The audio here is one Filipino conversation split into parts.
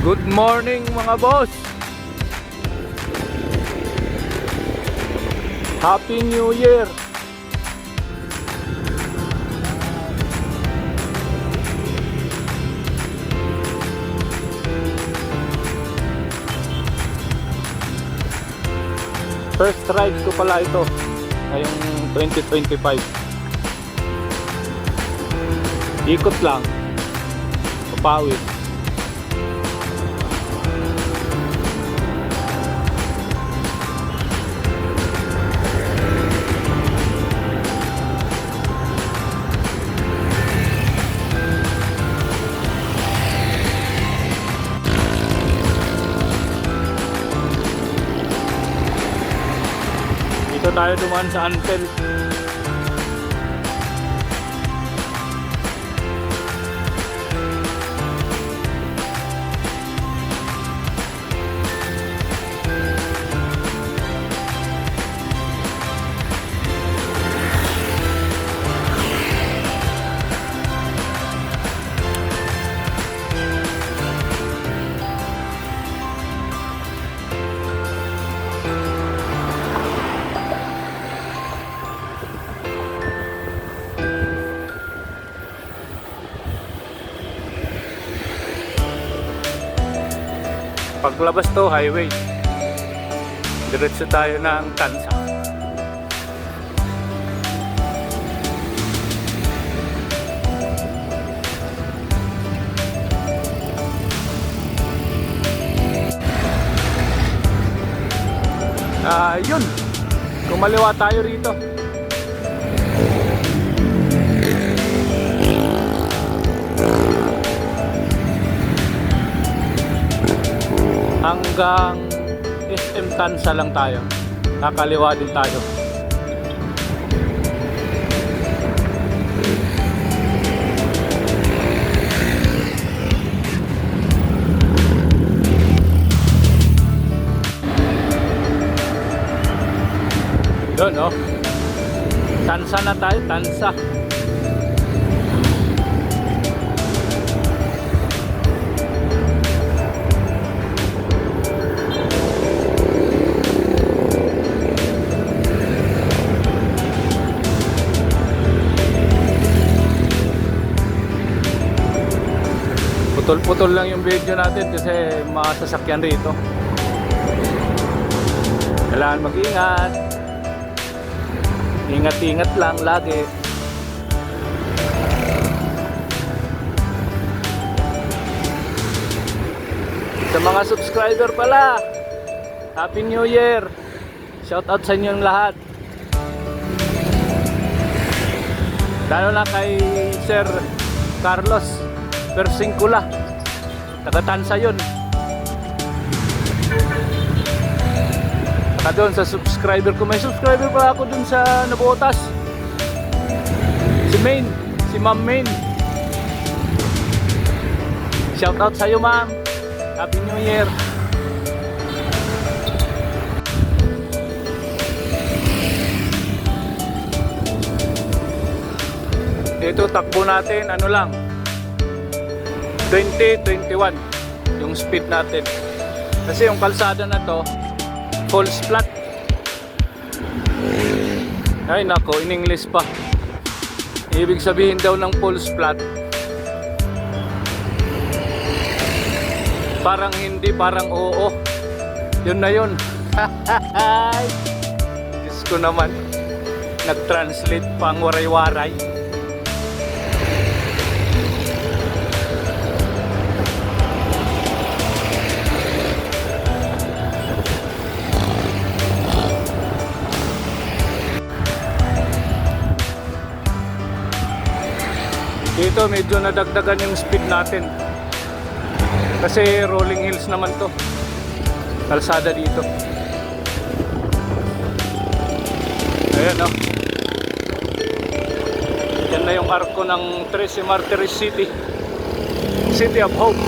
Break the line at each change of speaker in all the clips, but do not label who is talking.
Good morning mga boss. Happy New Year. First ride ko pala ito ngayong 2025. Ikot lang, papawid. Dito tayo dumaan sa Antel. Paglabas to, highway. Diretso tayo ng Tansa. Yun. Kumaliwa tayo rito. Hanggang SM Tansa lang tayo. Kakaliwa din tayo. Doon, no? Tansa na tayo, Tansa. Putol-putol lang yung video natin kasi mga sasakyan rito. Kailangan mag-ingat. Ingat-ingat lang lagi. Sa mga subscriber pala, Happy New Year. Shout out sa inyong lahat. Lalo na kay Sir Carlos Persingkula, taga-Tansa yun. Saka doon sa subscriber ko, may subscriber pa ako doon sa Nabotas, si Main, si Ma'am Main. Shout out sa'yo, ma'am. Happy New Year. Ito takbo natin, ano lang, 20-21 yung speed natin. Kasi yung kalsada na to full flat. Ay nako, in English pa. Ibig sabihin daw ng full flat, parang hindi, parang oo. Yun na yun. Diyos ko naman, nag-translate pang waray-waray. Dito medyo nadagdagan yung speed natin kasi rolling hills naman to, kalsada dito. Ayan, oh. Yan na yung arko ng Trece Martires City, City of Hope.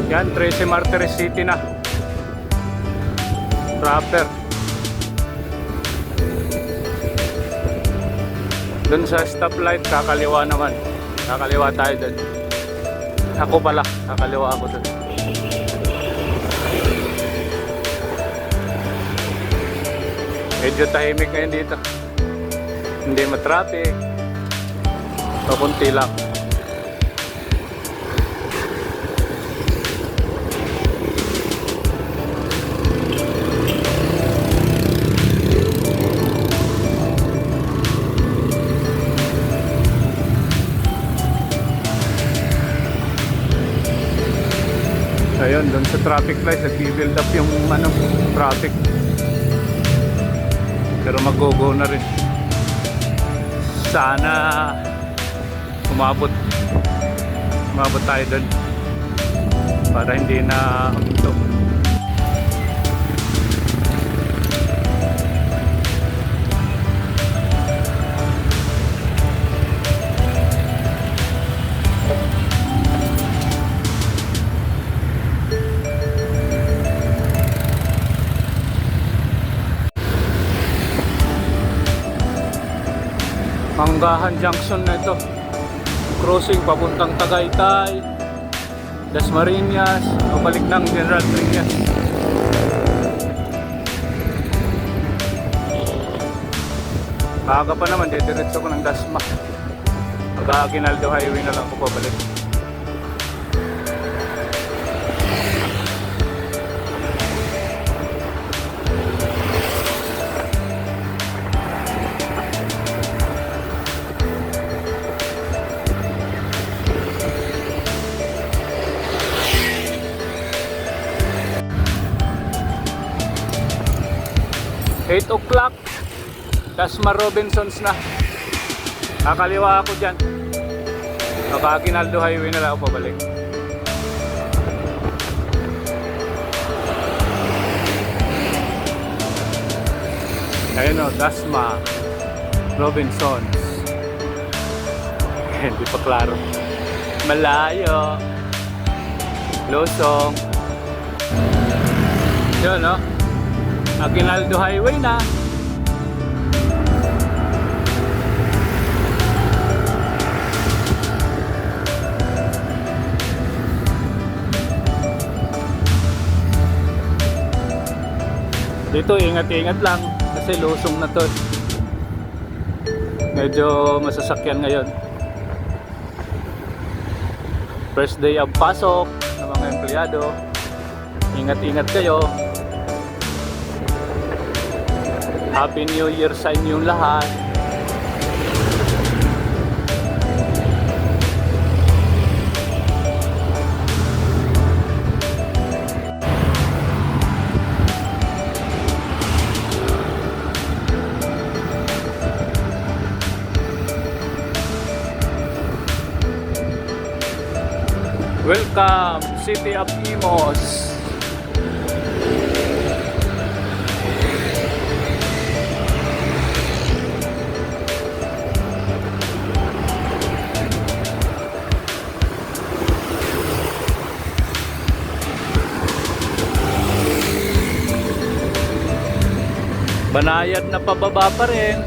Yan, 13 Martires City na. Proper. Doon sa stoplight, kakaliwa naman. Kakaliwa tayo doon. Ako pala, kakaliwa ako doon. Medyo tahimik ngayon dito. Hindi matraffic. Papunti lang. Ayun, doon sa traffic light, nag-build up yung traffic. Pero mag-go na rin. Sana umabot tayo doon para hindi na ito. Manggahan Junction na ito. Crossing papuntang Tagaytay, Dasmariñas, pabalik ng General Trias. Maaga pa naman, didiretso ko ng Dasma. Mag-Aguinaldo Highway na lang ko pabalik. Eight o'clock, Dasma Robinsons na. Kakaliwa ako dyan. Mag-Aguinaldo Highway na lang ako pabalik. Ayun o, Dasma Robinsons. Hindi pa klaro. Malayo. Losong. Yun o, Aguinaldo Highway na. Dito ingat-ingat lang kasi lusong na to. Medyo masasakyan ngayon. First day of pasok ng mga empleyado. Ingat-ingat kayo. Happy New Year sa inyong lahat. Welcome, City of Imus. Banayad na pababa pa rin.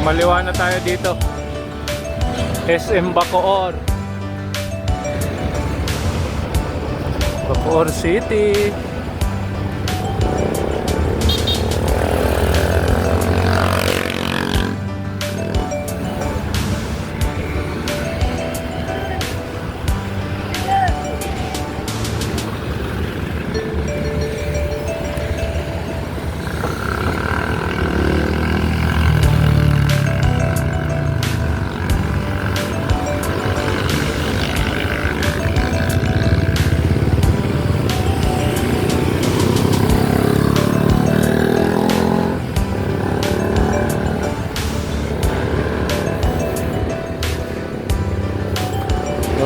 Maliwa na tayo dito. SM Bacoor. Bacoor City.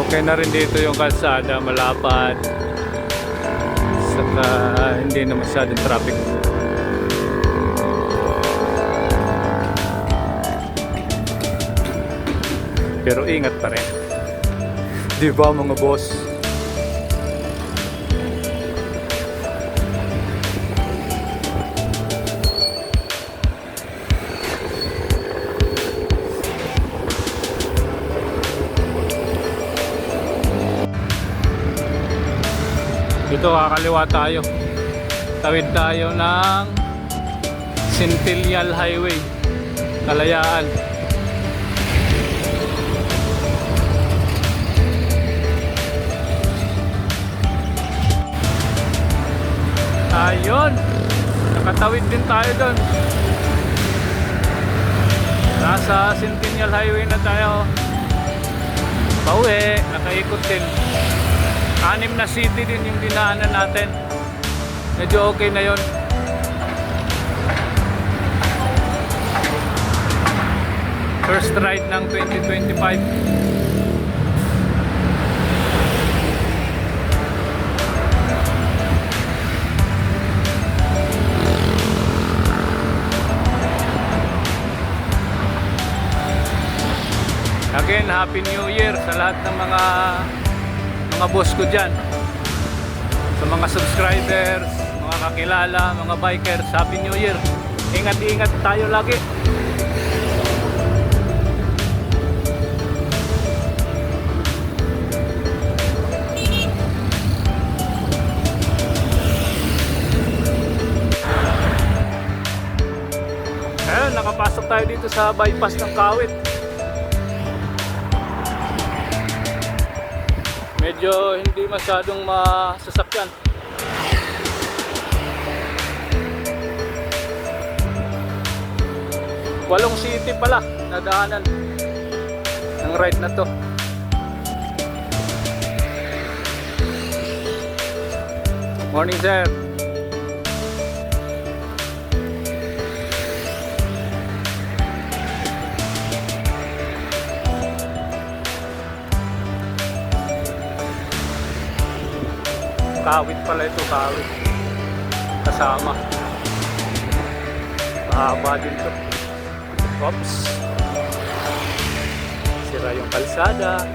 Okay na rin dito yung kalsada, malapad. at hindi na masyadong traffic. Pero ingat pa rin. Di ba mga boss? Dito kakaliwa tayo. Tawid tayo ng Centennial Highway, Kalayaan. Ayun, nakatawid din tayo doon. Nasa Centennial Highway na tayo. Pauwi, nakaikot din. 6 na city din yung dinaanan natin. Medyo okay na yon. First ride ng 2025. Again, Happy New Year sa lahat ng mga boss ko dyan. Sa mga subscribers, mga kakilala, mga bikers, Happy New Year. Ingat-ingat tayo lagi. Ayun, nakapasok tayo dito sa bypass ng Kawit. Medyo hindi masyadong masasakyan. Walong city pala nadaanan ng ride na to. Morning, sir. Kawit pala ito, Kawit. Kasama. Mahaba din to. Oops. Sira yung kalsada.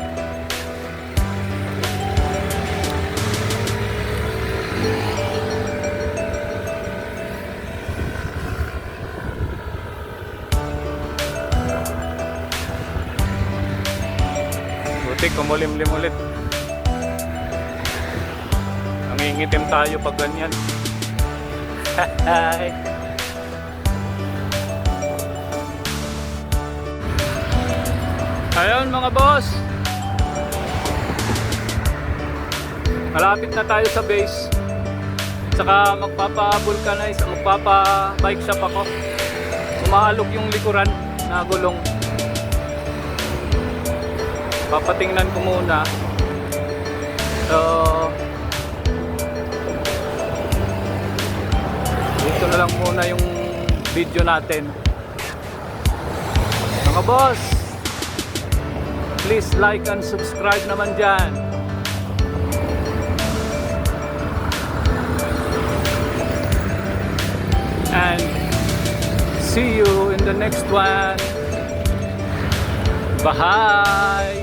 Buti kumulimlim ulit. Nangingitim tayo pag ganyan. Hi. Ayun mga boss, malapit na tayo sa base. Tsaka magpapa-vulcanize, magpapa-bike shop ako. Umaalog yung likuran na gulong. Papatingnan ko muna. So dito na lang muna yung video natin. Mga boss, please like and subscribe naman dyan. And see you in the next one. Bye!